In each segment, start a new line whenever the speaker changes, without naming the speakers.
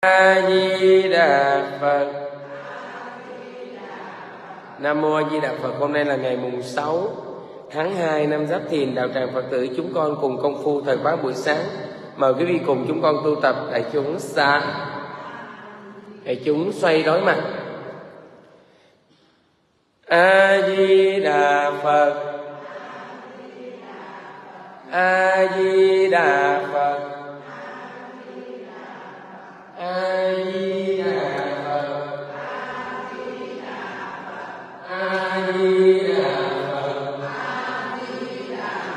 A Di Đà Phật. Nam mô A Di Đà Phật. Hôm nay là ngày mùng 6 tháng 2 năm Giáp Thìn. Đạo tràng Phật tử chúng con cùng công phu thời khóa buổi sáng. Mời quý vị cùng chúng con tu tập. Đại chúng đại chúng xoay đối mặt. A Di Đà Phật. A Di Đà Phật. A Di Đà Phật. A Di Đà Phật. A Di Đà Phật.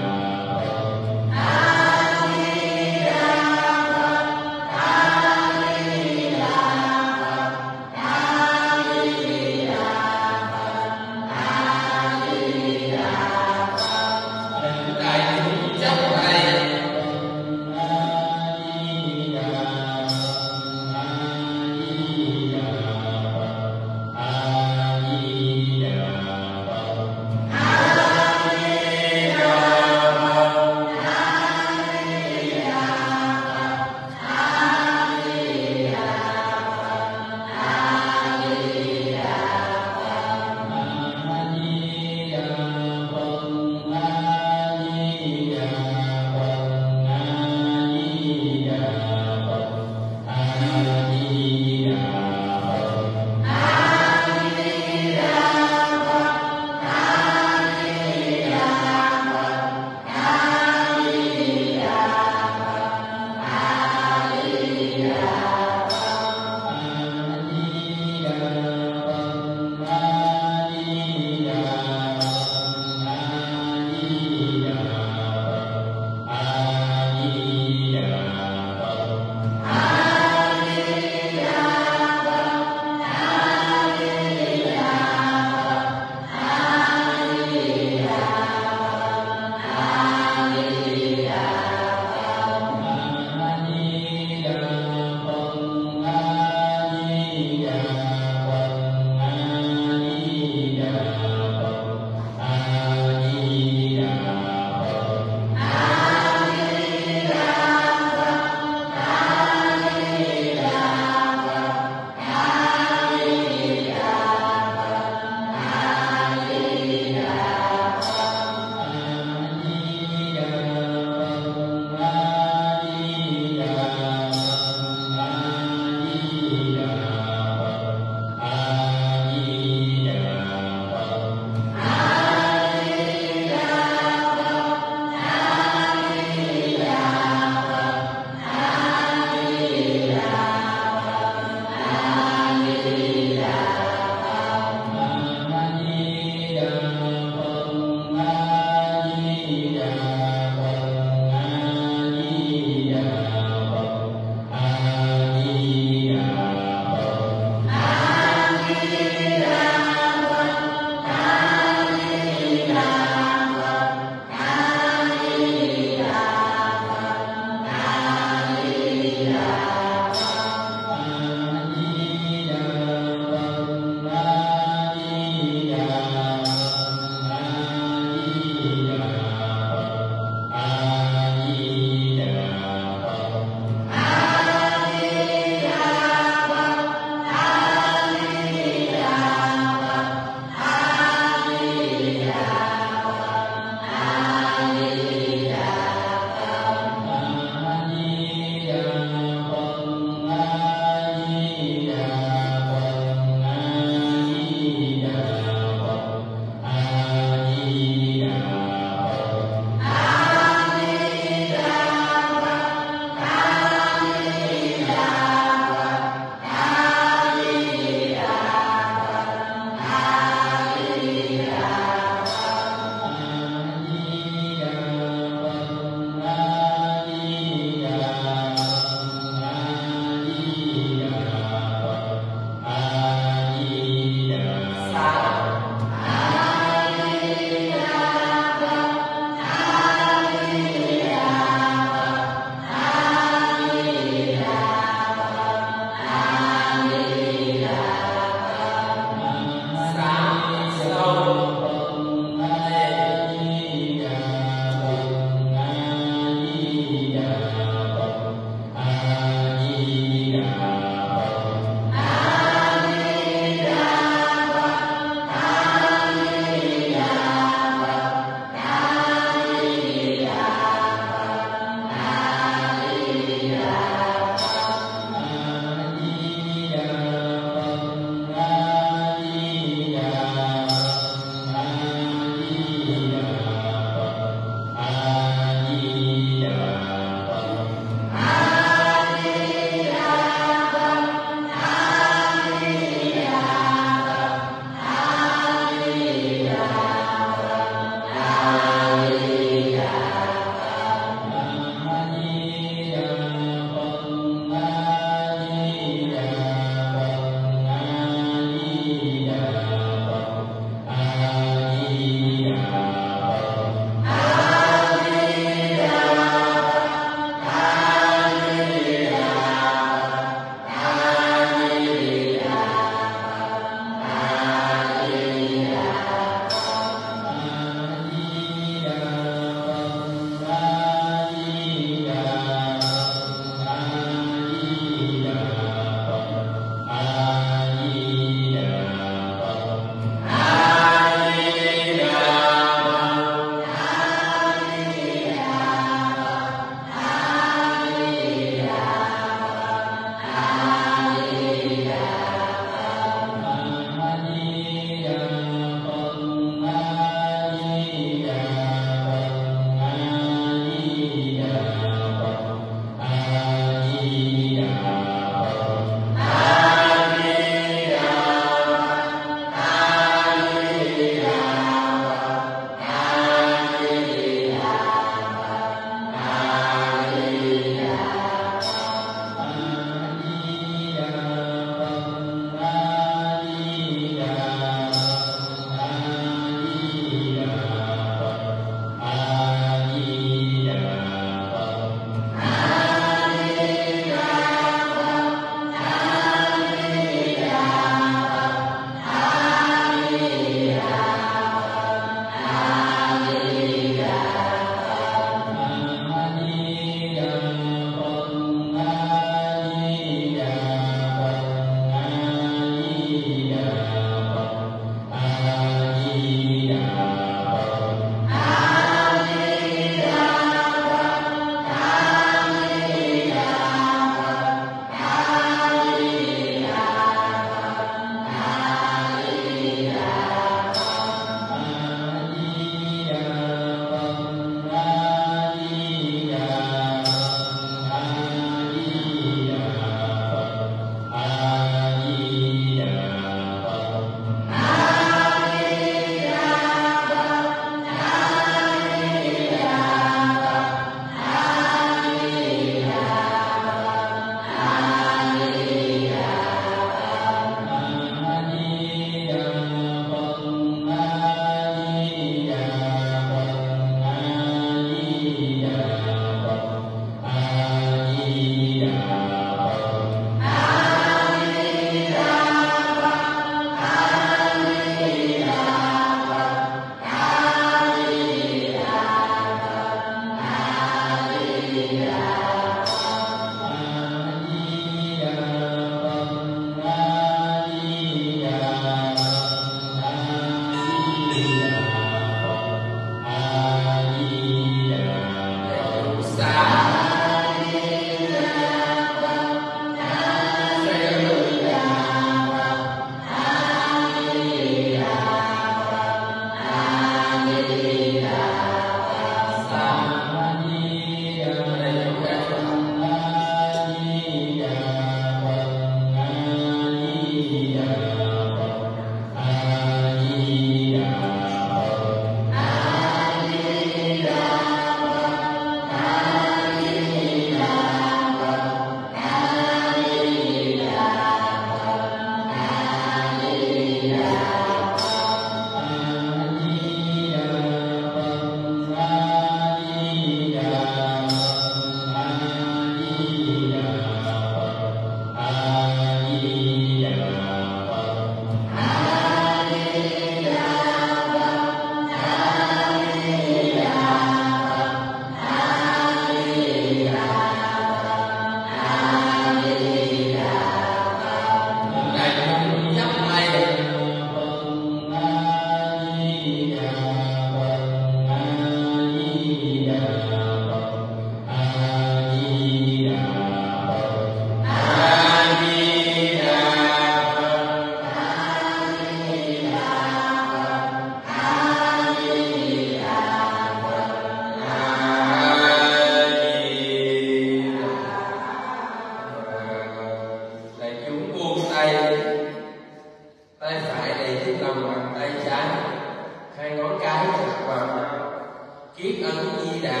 Kiết ấn Di Đà,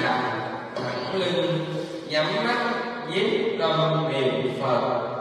thẳng lưng, nhắm mắt, nhiếp tâm niệm Phật.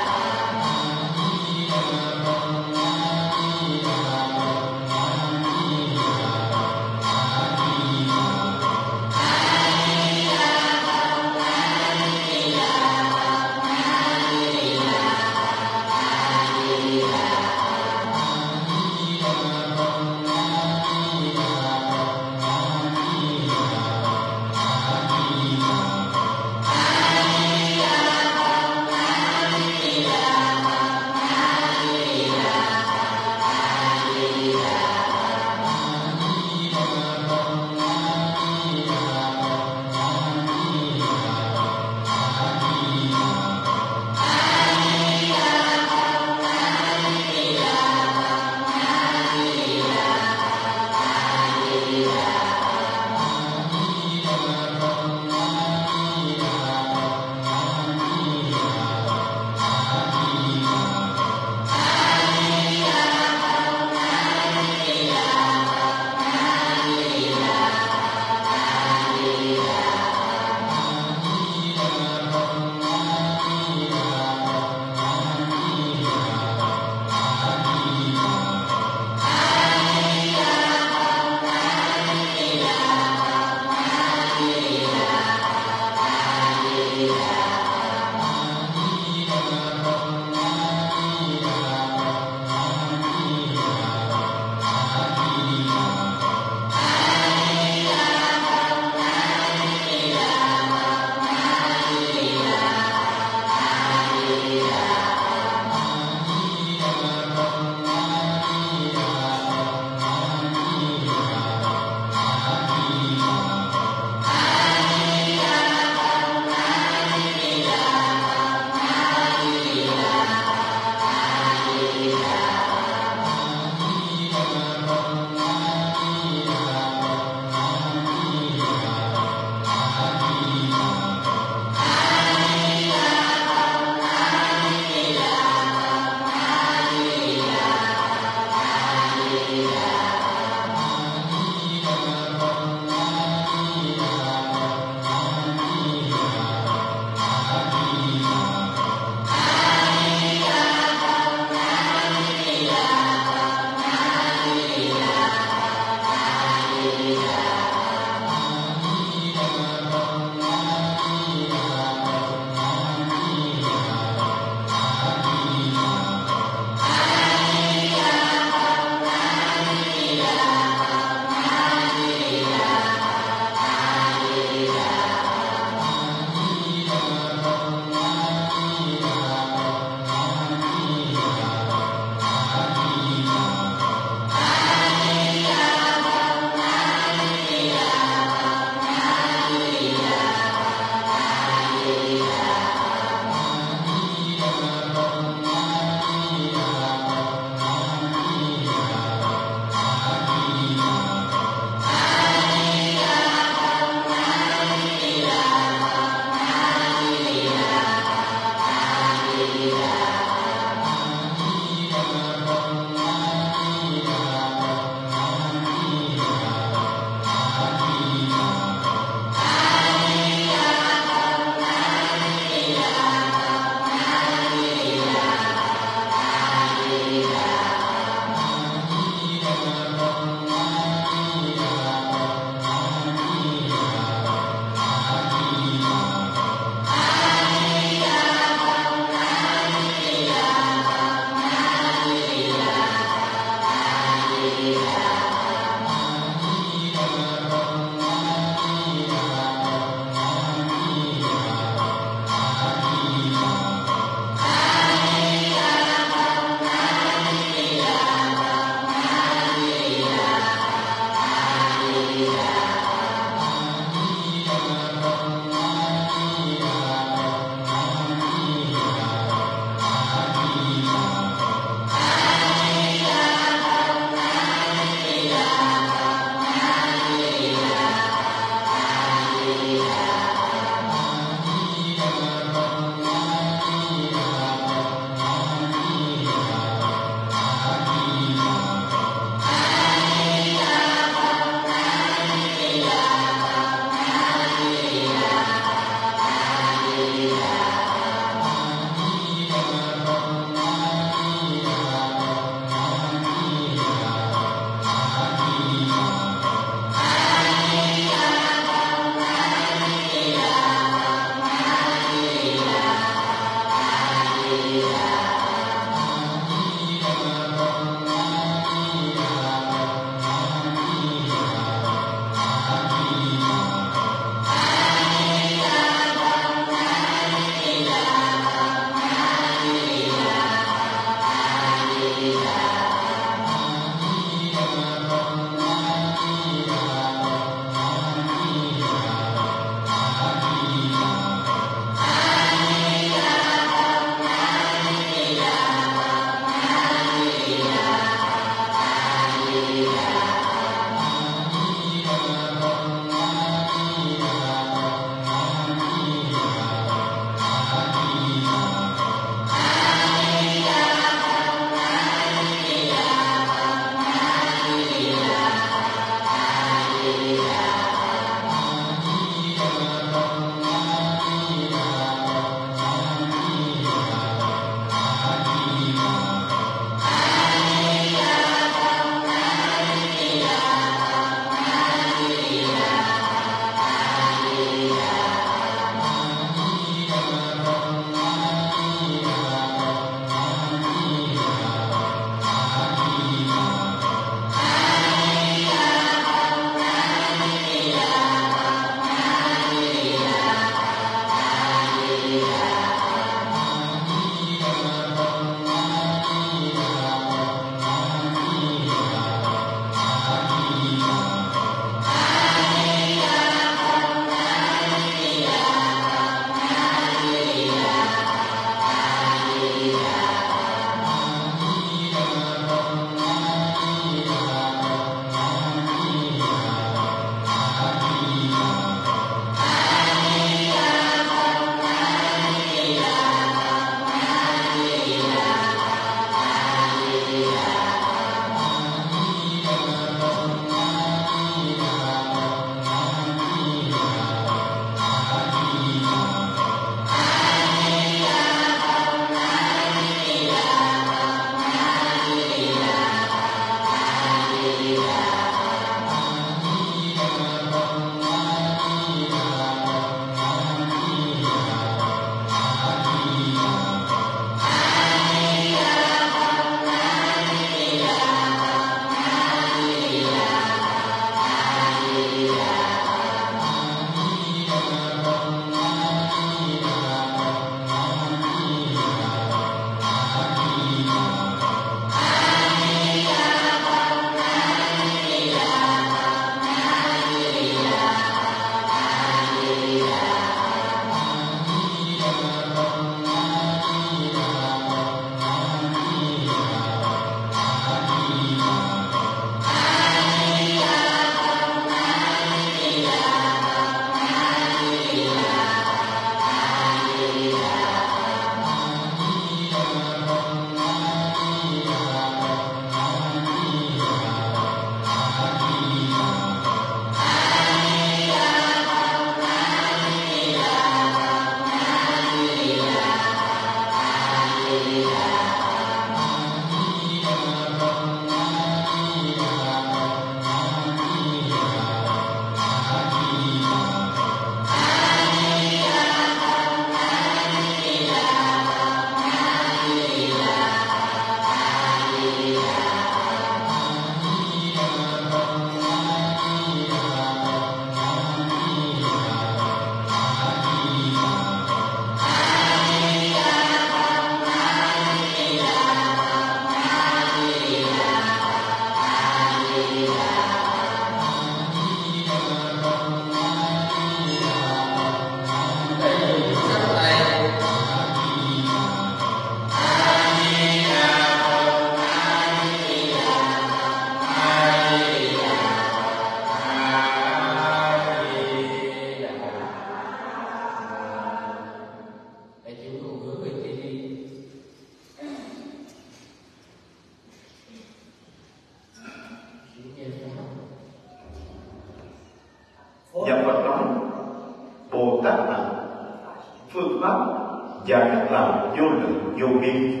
và cách làm vô lượng vô biên.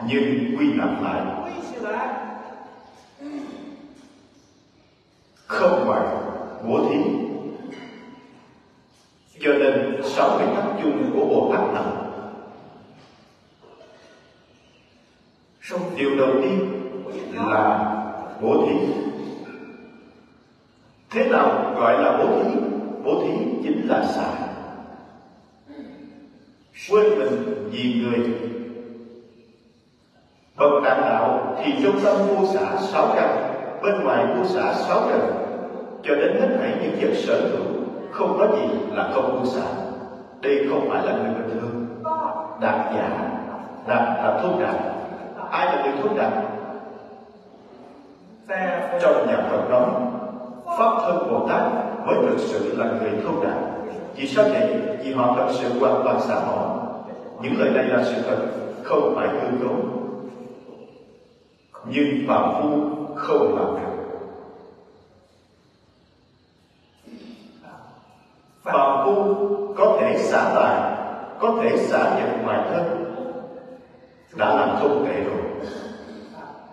Nhưng quy nạp lại không phải bố thí. Cho nên 6 nguyên tắc chung của Bồ Tát là: điều đầu tiên là bố thí. Thế nào gọi là bố thí? Bố thí chính là xả. Quên mình vì người. Bậc đạt đạo thì trong tâm vô xả 6 căn, bên ngoài vô xả 6 trần, cho đến hết thảy những vật sở hữu, không có gì là không vô xả. Đây không phải là người bình thường. Đạt giả, đạt là thốt đạt. Ai là người thốt đạt? Trong nhà Phật nói, Pháp thân Bồ Tát mới thực sự là người thốt đạt. Vì sao vậy? Vì họ thật sự hoàn toàn xả bỏ. Những lời này là sự thật, không phải hư cấu. Nhưng phàm phu không làm được. Phàm phu có thể xả tài, có thể xả vật ngoài thân, đã làm không tệ rồi.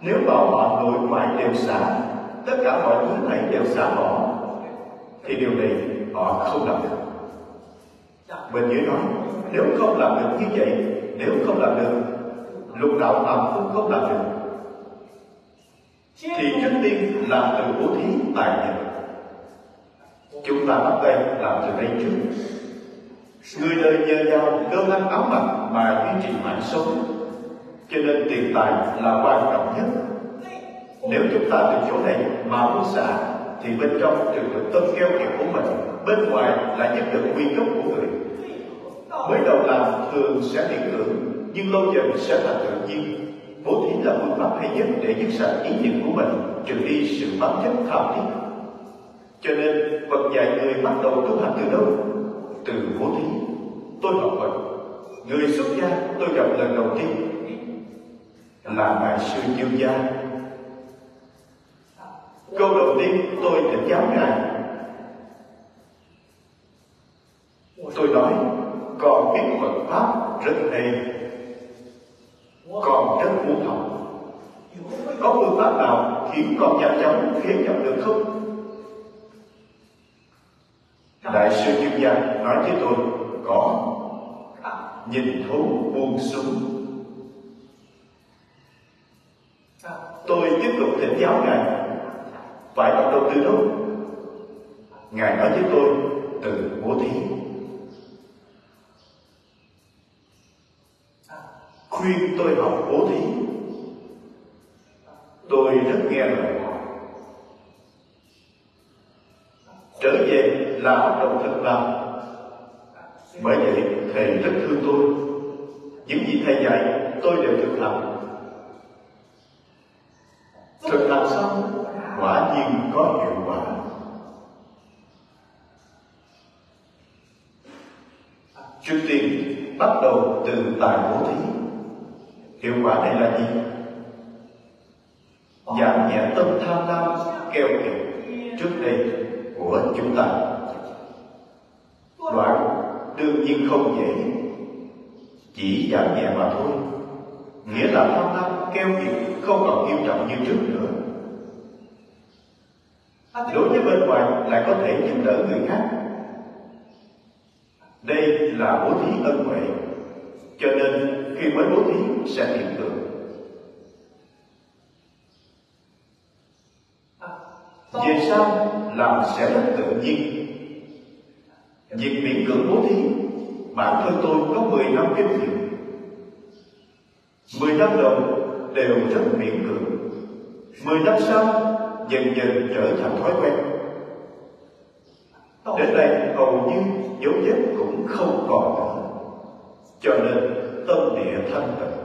Nếu bảo họ nội ngoại đều xả, tất cả mọi thứ này đều xả bỏ, thì điều này họ không làm được. Bên dưới nói, nếu không làm được như vậy, nếu không làm được, lục đạo phàm phu không làm được, thì trước tiên làm tự bố thí tài vật. Chúng ta bắt tay làm từ đây trước. Người đời nhờ vào cơm ăn áo mặc mà duy trì mạng sống, cho nên tiền tài là quan trọng nhất. Nếu chúng ta từ chỗ này mà buông xả, thì bên trong trừ được tâm keo kiệt của mình, bên ngoài lại nhất được nguy cấp của người. Mới đầu làm thường sẽ miễn cưỡng, nhưng lâu dần sẽ thành tự nhiên. Bố thí là phương pháp hay nhất để dứt sạch ý niệm của mình, trừ đi sự bám chấp tham thiết. Cho nên Phật dạy người bắt đầu tu hành từ đâu? Từ bố thí. Tôi học Phật, người xuất gia tôi gặp lần đầu tiên là Ngài Sư Dương Gia. Câu đầu tiên tôi thỉnh giáo Ngài, tôi nói con biết Phật pháp rất hay, con rất muốn học. Có phương pháp nào khiến con nhanh chóng khế nhập được không? Đại sư Dương Gia nói với tôi, có. Nhìn thấu buông xuống. Tôi tiếp tục thỉnh giáo Ngài, phải bắt đầu từ đâu? Ngài nói với tôi, từ bố thí. Khuyên tôi học bố thí, tôi rất nghe lời. Trở về là bắt đầu thực làm. Bởi vậy thầy rất thương tôi. Những gì thầy dạy tôi đều thực làm. Thực làm xong quả nhiên có hiệu quả. Trước tiên bắt đầu từ tài bố thí. Hiệu quả này là gì? Giảm nhẹ tâm tham lam keo kiệt trước đây của chúng ta. Đoạn đương nhiên không dễ, chỉ giảm nhẹ mà thôi. Nghĩa là tham lam keo kiệt không còn nghiêm trọng như trước nữa. Đối với bên ngoài lại có thể giúp đỡ người khác. Đây là bố thí ân huệ, cho nên khi mới bố thí sẽ hiện tượng. Về sau làm sẽ rất tự nhiên. Việc miễn cưỡng bố thí, bản thân tôi có 10 năm kinh nghiệm. 10 năm đầu đều rất miễn cưỡng. 10 năm sau dần dần trở thành thói quen. Đến đây hầu như dấu vết cũng không còn nữa. Cho nên tâm địa thanh tịnh,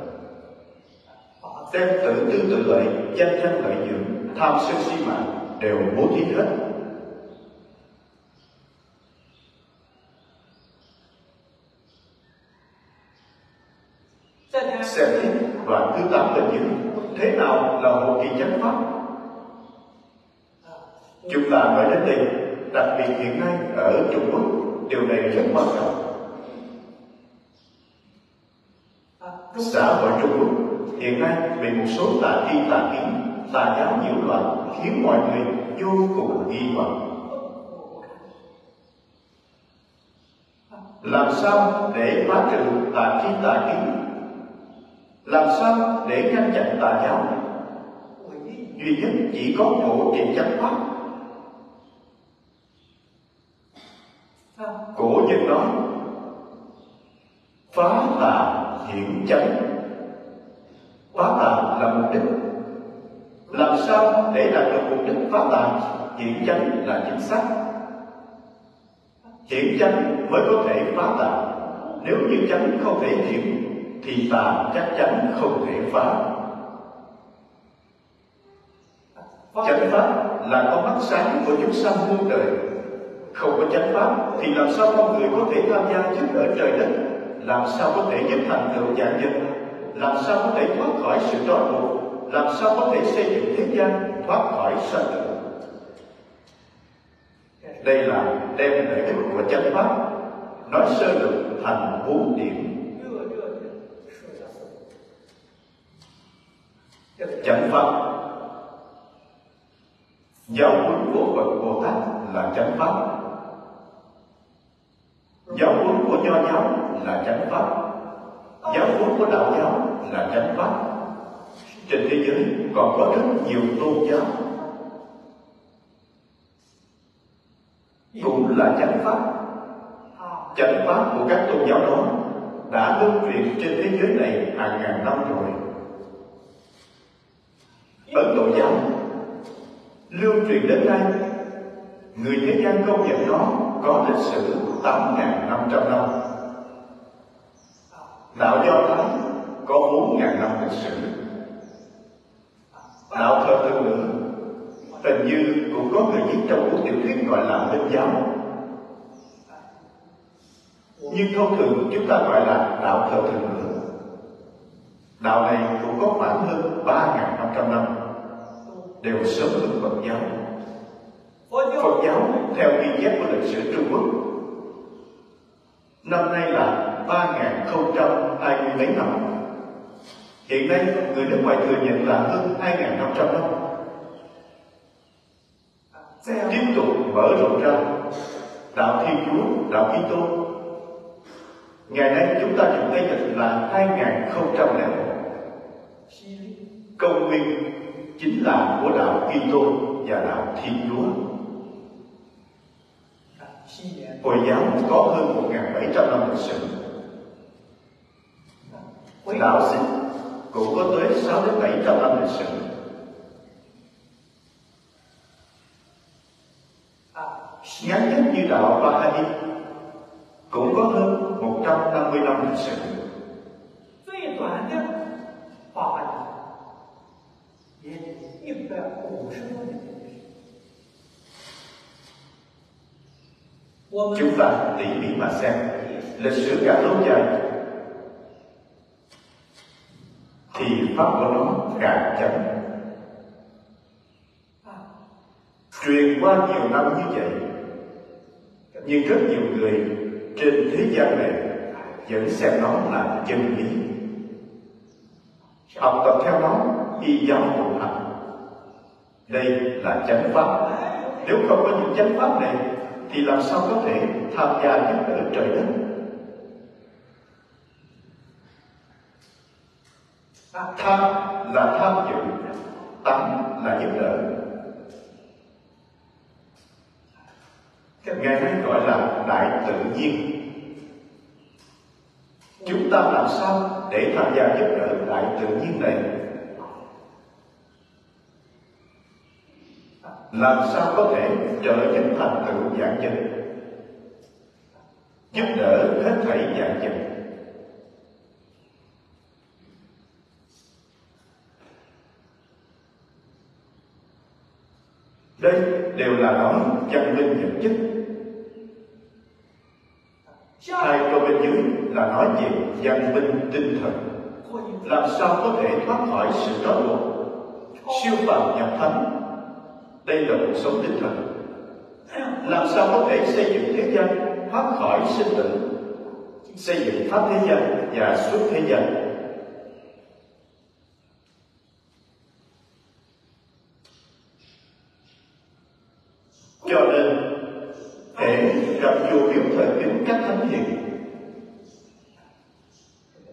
đem tự tư tự lợi, danh tranh lợi dưỡng, tham sân si mạng đều bố thí hết. Xem tiếp đoạn thứ 8 bên dưới. Thế nào là hộ trì chánh pháp? Chúng ta nói đến đây, đặc biệt hiện nay ở Trung Quốc, điều này rất quan trọng. Xã hội Trung Quốc hiện nay bị một số tà tri tà kiến, tà giáo nhiễu loạn khiến mọi người vô cùng nghi hoặc. Làm sao để phá trừ tà tri tà kiến? Làm sao để ngăn chặn tà giáo? Duy nhất chỉ có ngộ trì chánh pháp. Cổ nhân nói phá tà hiển chánh. Phá tà là mục đích. Làm sao để đạt được mục đích phá tà? Hiển chánh là chính xác. Hiển chánh mới có thể phá tà. Nếu như chánh không thể hiển thì tà chắc chắn không thể phá. Chánh pháp là con mắt sáng của chúng sanh muôn đời. Không có chánh pháp thì làm sao con người có thể tham gia giúp đỡ trời đất? Làm sao có thể giúp thành tựu vạn vật? Làm sao có thể thoát khỏi sự trói buộc? Làm sao có thể xây dựng thế gian thoát khỏi sanh tử? Đây là đem lợi ích của chánh pháp nói sơ lược thành 4 điểm. Chánh pháp. Giáo huấn của Phật Bồ Tát là chánh pháp. Giáo huấn của Nho giáo là chánh pháp. Giáo huấn của Đạo giáo là chánh pháp. Trên thế giới còn có rất nhiều tôn giáo cũng là chánh pháp. Chánh pháp của các tôn giáo đó đã lưu truyền trên thế giới này hàng ngàn năm rồi. Ấn Độ giáo lưu truyền đến nay, người thế gian công nhận nó có lịch sử 8.500 năm. Đạo Do Thái có 4.000 năm lịch sử. Đạo thờ tự ngữ hình như cũng có người viết trong cuốn tiểu thuyết gọi là Minh giáo. Nhưng thông thường chúng ta gọi là đạo thờ tự ngữ. Đạo này cũng có khoảng hơn 3.500 năm, đều sớm hơn Phật giáo. Phật giáo theo ghi chép của lịch sử Trung Quốc năm nay là 3.020 mấy năm. Hiện nay người nước ngoài thừa nhận là hơn 2.500 năm. Tiếp tục mở rộng ra đạo Thiên Chúa, đạo Kitô. Ngày nay chúng ta dùng Tây Lịch là 2001. Công nguyên chính là của đạo Kitô và đạo Thiên Chúa. Hồi giáo có hơn 1.700 năm lịch sử. Đạo Sikh cũng có tới 600 đến 700 năm lịch sử. Ngắn nhất như đạo Baha'i cũng có hơn 150 năm lịch sử. Chúng ta tỉ mỉ mà xem lịch sử càng lâu dài thì pháp của nó càng chậm. Truyền qua nhiều năm như vậy, nhưng rất nhiều người trên thế gian này vẫn xem nó là chân lý, học tập theo nó, y giáo phụng hành. Đây là chánh pháp. Nếu không có những chánh pháp này thì làm sao có thể tham gia giúp đỡ trời đất? Tham là tham dự, tánh là giúp đỡ. Ngày nay gọi là đại tự nhiên. Chúng ta làm sao để tham gia giúp đỡ đại tự nhiên này? Làm sao có thể trợ giúp thành tựu vạn vật, giúp đỡ hết thảy vạn vật? Đây đều là nói văn minh vật chất. Hai câu bên dưới là nói về văn minh tinh thần. Làm sao có thể thoát khỏi sự trói buộc, siêu phàm nhập thánh? Đây là cuộc sống tinh thần. Làm sao có thể xây dựng thế gian thoát khỏi sinh tử, xây dựng pháp thế gian và xuất thế gian. Cho nên hễ gặp chùa miếu thờ kính các thánh hiền,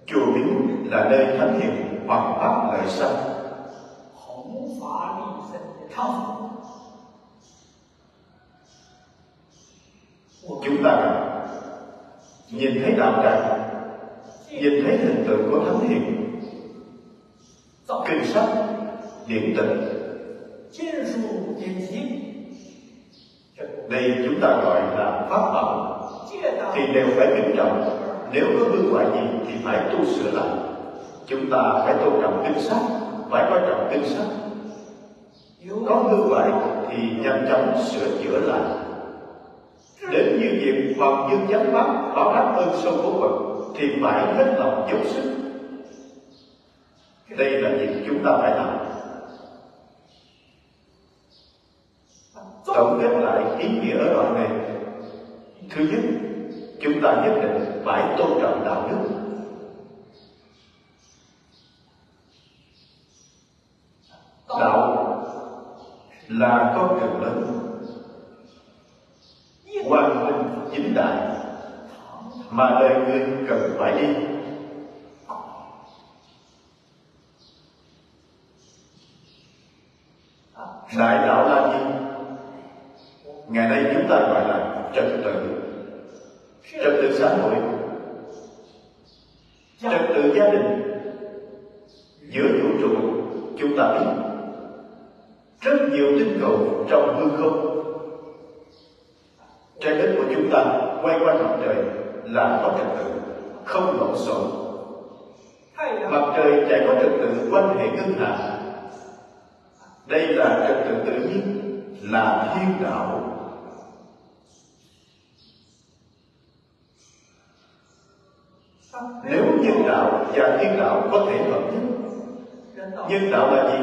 chùa miếu là nơi thánh hiền hoằng pháp lợi sanh, chúng ta nhìn thấy đạo tràng, nhìn thấy hình tượng của thánh hiền, kinh sách, điển tịch, đây chúng ta gọi là pháp bảo, thì đều phải kính trọng. Nếu có hư hoại gì thì phải tu sửa lại. Chúng ta phải tôn trọng kinh sách, phải coi trọng kinh sách. Có hư hoại thì nhanh chóng sửa chữa lại. Đến như việc hoàng dương chánh pháp báo đáp ơn sâu của Phật thì phải hết lòng dốc sức. Đây là việc chúng ta phải làm. Tổng kết lại ý nghĩa ở đoạn này: thứ nhất, chúng ta nhất định phải tôn trọng đạo đức. Đạo là con đường lớn, quang minh chính đại mà đời người cần phải đi. Đại đạo là gì? Ngày nay chúng ta gọi là trật tự xã hội, trật tự gia đình. Giữa vũ trụ chúng ta biết rất nhiều tinh cầu trong hư không. Trái đất của chúng ta quay quanh mặt trời là có trật tự, không lộn xộn. Mặt trời chạy có trật tự quanh hệ ngân hà. Đây là trật tự tự nhiên, là thiên đạo. Nếu nhân đạo và thiên đạo có thể hợp nhất. Nhân đạo là gì?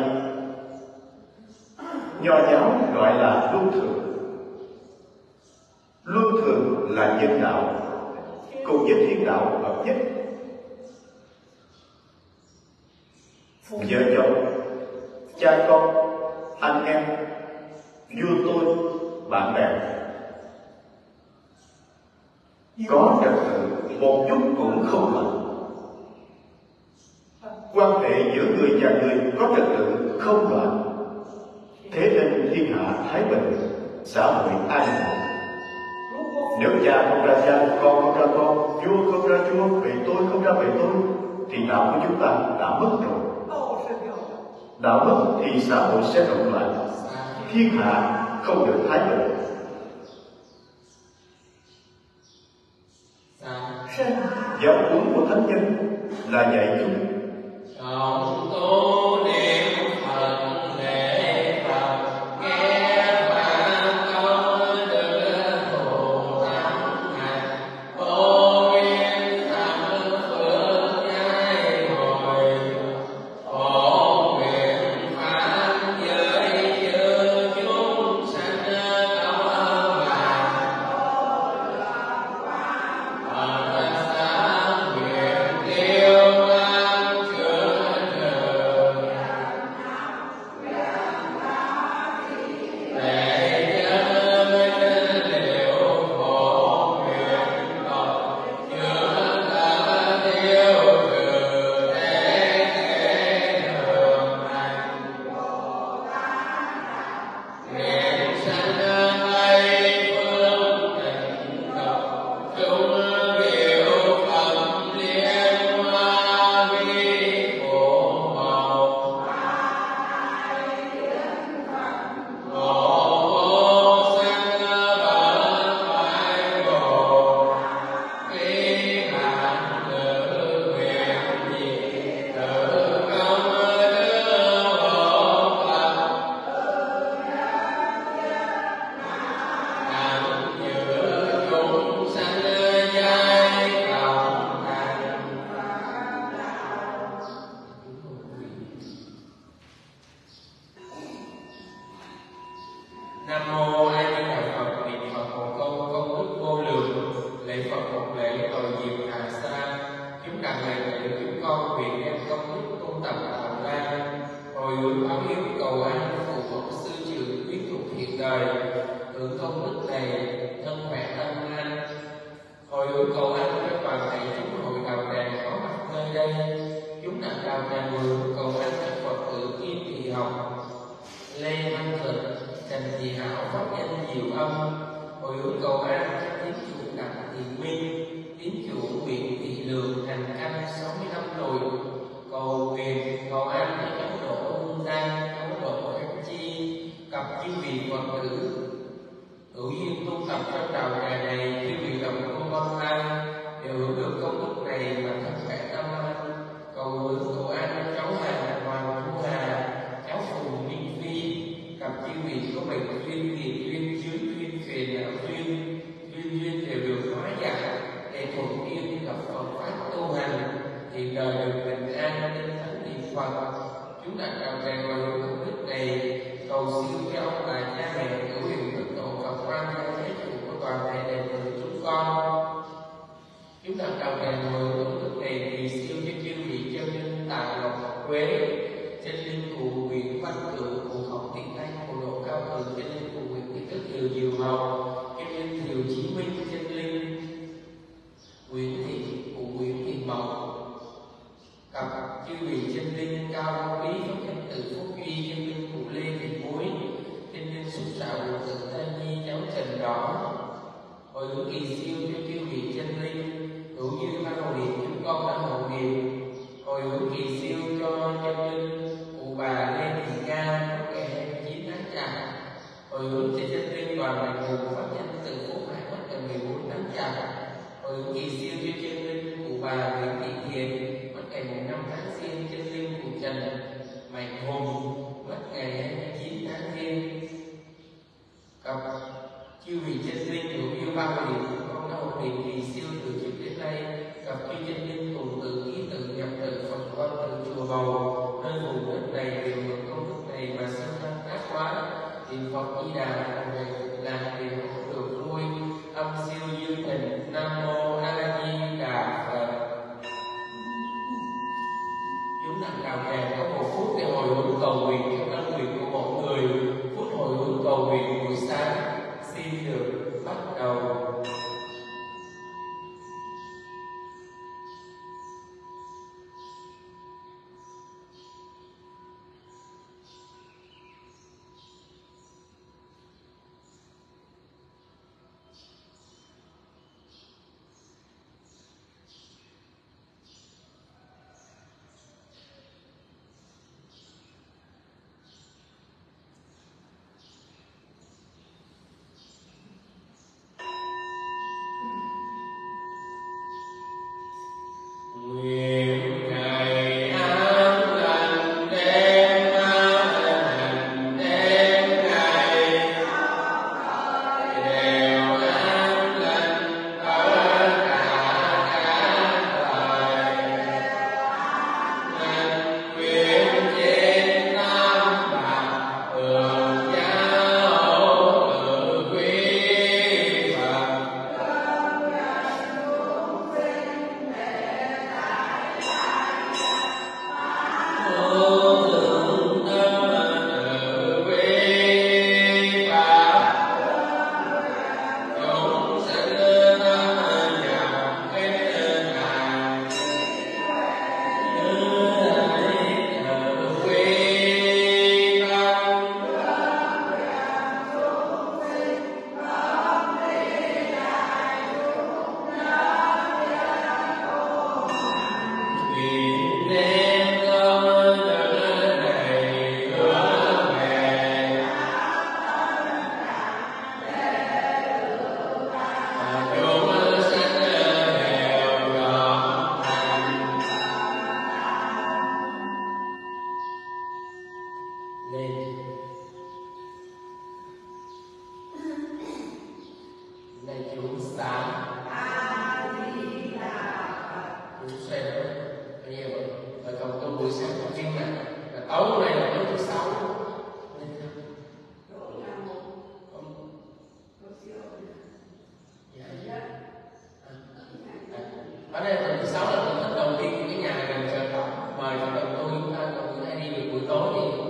Nho giáo gọi là luân thường. Luân thường là nhân đạo cùng với thiên đạo hợp nhất. Vợ chồng, cha con, anh em, vua tôi, bạn bè có trật tự một chút cũng không loạn. Quan hệ giữa người và người có trật tự không loạn. Thế nên thiên hạ thái bình, xã hội an ổn. Nếu cha không ra cha, con không ra con, vua không ra vua, bề tôi không ra bề tôi, thì đạo của chúng ta đã mất rồi. Đạo mất thì xã hội sẽ động loạn, thiên hạ không được thái bình. Giáo huấn của thánh nhân là dạy chúng
Nam mô A Di Đà Phật, niệm Phật một câu công đức vô lượng. hồi hướng báo hiếu cầu an phụ mẫu sư trưởng quyến thuộc hiện đời, hưởng công đức này thân khỏe tâm an. Hồi hướng cầu an cho toàn thể chúng hội đạo tràng có mặt nơi đây, chúng đặt đạo tràng hồi hướng cầu an cho Phật tử Kim Thị Hồng, Lê Văn Thực, Trần Thị Hảo, pháp nhân Diệu Âm. Hồi hướng cầu an cho tín chủ Đặng Thị Minh, tín chủ Nguyễn Thị Lượng, hành canh 65 tuổi. Cầu nguyện cầu an cho cháu Đỗ Hương Đăng, cháu Đỗ Em Chi, cặp chư vị Phật tử hữu duyên tu tập trong đạo tràng này, chư vị đồng tu online đều hưởng được công đức này mà thân khỏe tâm an. Cầu hướng cầu an cho cháu Hà Hoàng Thu Hà, cháu Phùng Minh Phi, cặp chư vị có bệnh duyên tiền duyên chướng duyên phiền não duyên duyên đều được hóa giải để thuận yên gặp Phật pháp tu hành, thì đời được bình an đến thánh niệm Phật. Chúng ta đạo tràng vào hướng công đức này cầu siêu cho ông bà cha mẹ hữu hiệu đức độ Phật quan cho thế chủ của toàn thể đệ tử chúng con. Chúng ta đạo tràng vào hướng công đức này thì siêu cho chư vị chân linh Tạ Lộc Quế, chân linh cụ Nguyễn Văn Cửu, cụ Học Tiếng Anh, cụ Độ Cao Cường, chân linh cụ Nguyễn Thị Tức Thiều Diệu Màu, chân linh Thiều Chí Minh, chân linh Nguyễn Thị cụ Nguyễn Thị Mậu, cặp chư vị chân linh Cao Đăng Quý, pháp nhân Tử Phúc Duy, chân linh cụ Lê Thị Muối, chân linh Xúc Xạo cụ Tử Thanh Nhi, cháu Trần Đỏ. Hồi hướng kỳ siêu cho chư vị chân linh hữu như ban hậu điện chúng con đã hậu điện. Hồi hướng kỳ siêu cho chân linh cụ bà Lê Thị Nga, có kẻ 9 tháng chạp. Hồi hướng cho chân linh đoàn đại cụ pháp nhân Tử Phúc Hải mất ngày 14 tháng chạp. Hồi hướng kỳ siêu cho chân linh cụ bà Nguyễn Thị Hiền, mất ngày 5 tháng Giêng. Chân linh cụ Trần Mạnh Hùng, mất ngày 29 tháng Giêng. Cặp chư vị chân linh hữu yêu ba vị con đã ổn định kỳ siêu từ trước đến nay. Cặp chư chân linh cùng tự ký tự nhập tự Phật quan tự chùa Bầu, nơi vùng đất này đều hưởng công đức này mà sinh tăng tác hóa. Niệm Phật Di Đà còn về Cực Lạc đều không được nuôi. Âm siêu dương thần Nam Mô A Di Đà Phật. Chúng ta đạo tràng có 1 phút để hồi hướng cầu nguyện cho tâm nguyện của mọi người. Phút hồi hướng cầu nguyện buổi sáng xin được bắt đầu. Ở đây tuần thứ 6 là tuần đầu tiên của cái nhà gần chợ Cổng, mời cho tuần tôi chúng ta cùng hay đi được buổi tối thì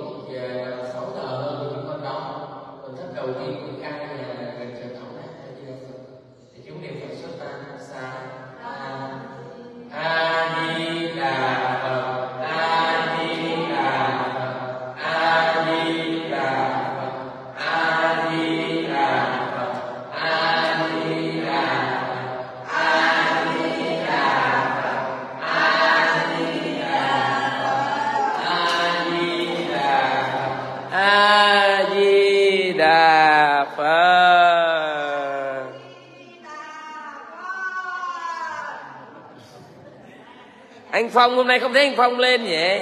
Anh Phong hôm nay không thấy anh Phong lên nhỉ?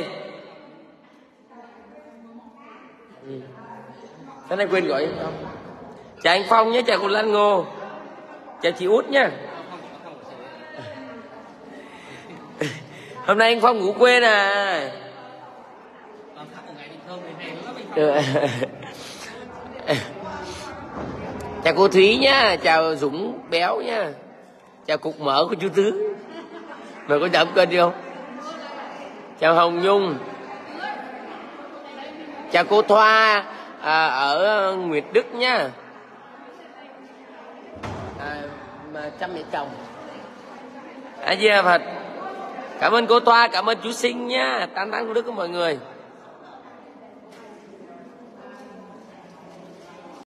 Hôm nay quên gọi anh Phong. Chào anh Phong nhé, chào cô Lan Ngô, chào chị Út nhé. Hôm nay anh Phong ngủ quên à? Chào cô Thúy nhá, chào Dũng Béo nhá, chào cục mỡ của chú Tứ. Mày có chậm kênh không? Chào Hồng Nhung, chào cô Thoa ở Nguyệt Đức nhá. Mà chăm mẹ chồng. A Di Đà Phật. Cảm ơn cô Thoa, cảm ơn chú Sinh nhá. Tán tán của Đức của mọi người.